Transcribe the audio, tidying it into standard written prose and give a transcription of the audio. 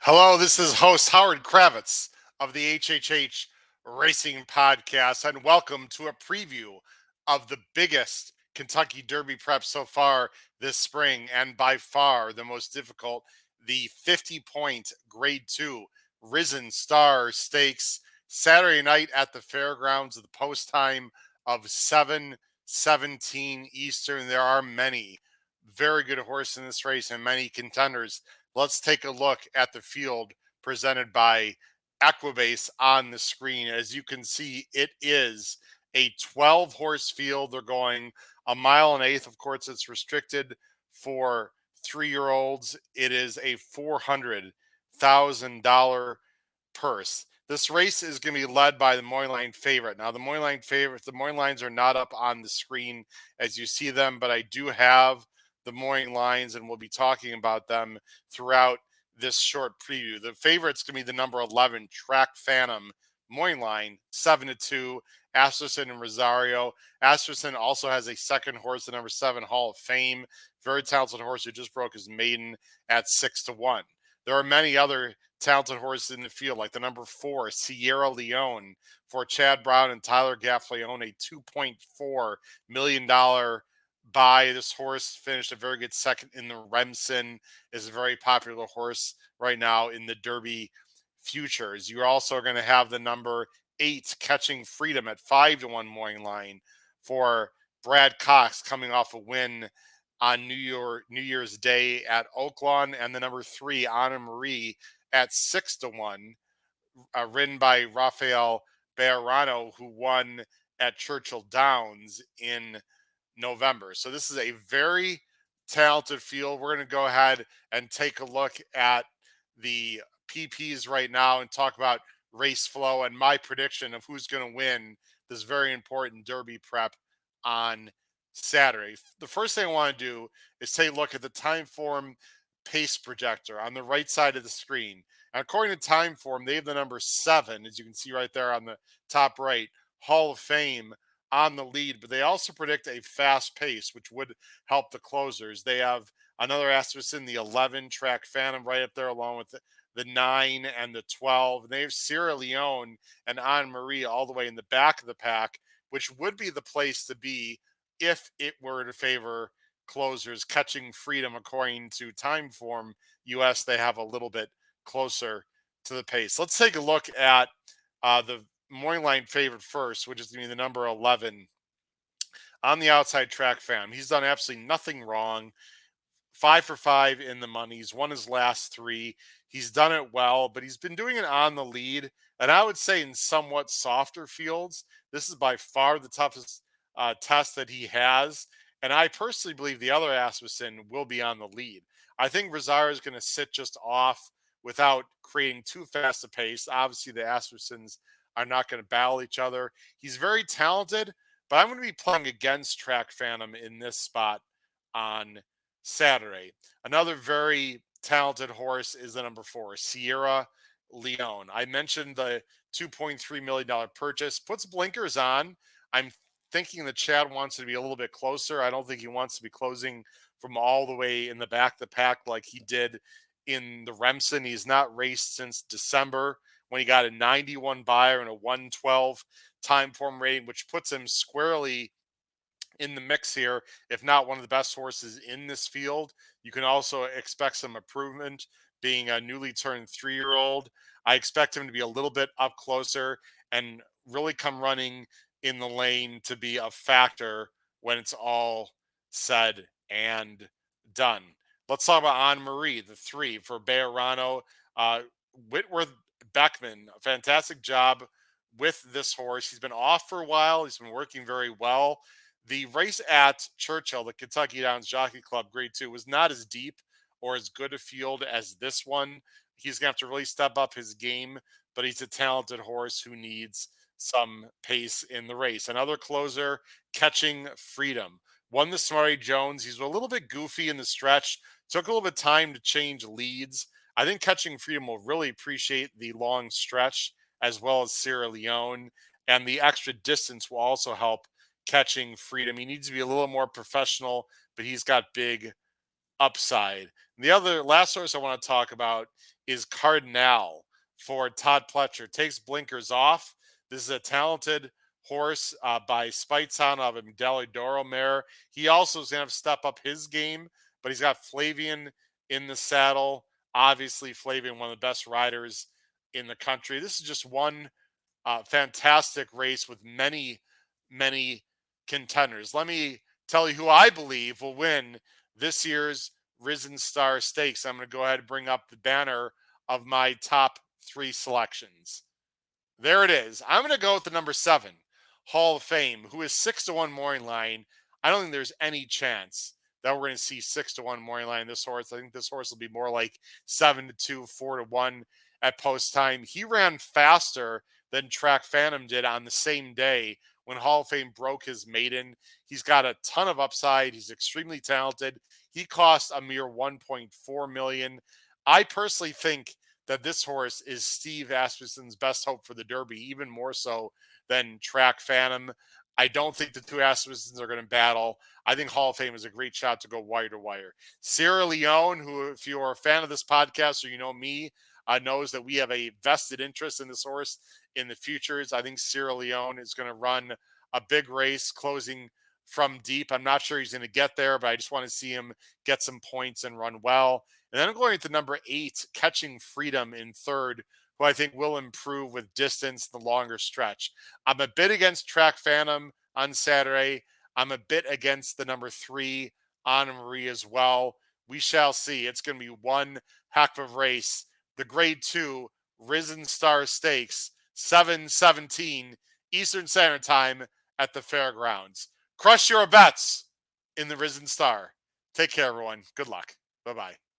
Hello, this is host Howard Kravitz of the HHH Racing Podcast, and welcome to a preview of the biggest Kentucky Derby prep so far this spring, and by far the most difficult, the 50-point Grade 2 Risen Star Stakes, Saturday night at the fairgrounds at the post time of 7:17 Eastern. There are many very good horses in this race and many contenders. Let's take a look at the field presented by Equibase on the screen. As you can see, it is a 12 horse field. They're going a mile and eighth. Of course, it's restricted for 3-year-olds. It is a $400,000 purse. This race is going to be led by the Moyline favorite. Now, the Moyline favorite, the Moylines are not up on the screen as you see them, but I do have the Moyne lines, and we'll be talking about them throughout this short preview. The favorite's going to be the number 11 Track Phantom Moyne line, 7-2. Asterson and Rosario. Asterson also has a second horse, the number 7 Hall of Fame. Very talented horse who just broke his maiden at 6-1. There are many other talented horses in the field, like the number 4 Sierra Leone for Chad Brown and Tyler Gaffleone, a $2.4 million buy. This horse finished a very good second in the Remsen, is a very popular horse right now in the Derby futures. You're also going to have the number 8 Catching Freedom at 5-1 Moyne line for Brad Cox, coming off a win on New Year's Day at Oaklawn, and the number 3 Anna Marie at 6-1, ridden by Rafael Bejarano, who won at Churchill Downs in November. So this is a very talented field. We're going to go ahead and take a look at the PPs right now and talk about race flow and my prediction of who's going to win this very important Derby prep on Saturday. The first thing I want to do is take a look at the Timeform pace projector on the right side of the screen. And according to Timeform, they have the number 7, as you can see right there on the top right, Hall of Fame on the lead, but they also predict a fast pace, which would help the closers. They have another asterisk in the 11 Track Phantom right up there, along with the 9 and the 12. And they have Sierra Leone and Anne Marie all the way in the back of the pack, which would be the place to be if it were to favor closers. Catching Freedom, according to Timeform US, they have a little bit closer to the pace. Let's take a look at the Moyne line favorite first, which is going to be the number 11 on the outside Track Phantom. He's done absolutely nothing wrong. 5 for 5 in the money. He's won his last 3. He's done it well, but he's been doing it on the lead. And I would say in somewhat softer fields, this is by far the toughest test that he has. And I personally believe the other Asmussen will be on the lead. I think Rosario is going to sit just off without creating too fast a pace. Obviously, the Asmussens are not going to battle each other. He's very talented, but I'm going to be playing against Track Phantom in this spot on Saturday. Another very talented horse is the number 4, Sierra Leone. I mentioned the $2.3 million purchase. Puts blinkers on. I'm thinking that Chad wants to be a little bit closer. I don't think he wants to be closing from all the way in the back of the pack like he did in the Remsen. He's not raced since December when he got a 91 buyer and a 112 Timeform rating, which puts him squarely in the mix here, if not one of the best horses in this field. You can also expect some improvement being a newly turned 3-year-old. I expect him to be a little bit up closer and really come running in the lane to be a factor when it's all said and done. Let's talk about Anne Marie, the 3 for Bejarano. Whitworth Beckman, a fantastic job with this horse. He's been off for a while. He's been working very well. The race at Churchill, the Kentucky Downs Jockey Club Grade 2, was not as deep or as good a field as this one. He's going to have to really step up his game, but he's a talented horse who needs some pace in the race. Another closer, Catching Freedom. Won the Smarty Jones. He's a little bit goofy in the stretch. Took a little bit of time to change leads. I think Catching Freedom will really appreciate the long stretch as well as Sierra Leone. And the extra distance will also help Catching Freedom. He needs to be a little more professional, but he's got big upside. And the other last horse I want to talk about is Cardinal for Todd Pletcher. Takes blinkers off. This is a talented horse by Spitesound of a Medallion mare. He also is going to step up his game, but he's got Flavian in the saddle. Obviously, Flavian, one of the best riders in the country. This is just one fantastic race with many, many contenders. Let me tell you who I believe will win this year's Risen Star Stakes. I'm going to go ahead and bring up the banner of my top 3 selections. There it is. I'm going to go with the number 7, Hall of Fame, who is 6-1 morning line. I don't think there's any chance that we're going to see 6-1 morning line this horse. I think this horse will be more like 7-2, 4-1 at post time. He ran faster than Track Phantom did on the same day when Hall of Fame broke his maiden. He's got a ton of upside. He's extremely talented. He cost a mere $1.4 million. I personally think that this horse is Steve Asmussen's best hope for the Derby, even more so than Track Phantom. I don't think the two Asmussens are going to battle. I think Hall of Fame is a great shot to go wire to wire. Sierra Leone, who, if you are a fan of this podcast or you know me, knows that we have a vested interest in this horse in the futures. I think Sierra Leone is going to run a big race closing from deep. I'm not sure he's going to get there, but I just want to see him get some points and run well. And then I'm going to number 8, Catching Freedom in third, who I think will improve with distance the longer stretch. I'm a bit against Track Phantom on Saturday. I'm a bit against the number 3, Anna Marie, as well. We shall see. It's going to be one heck of a race. The Grade 2 Risen Star Stakes, 7:17 Eastern Standard Time at the fairgrounds. Crush your bets in the Risen Star. Take care, everyone. Good luck. Bye-bye.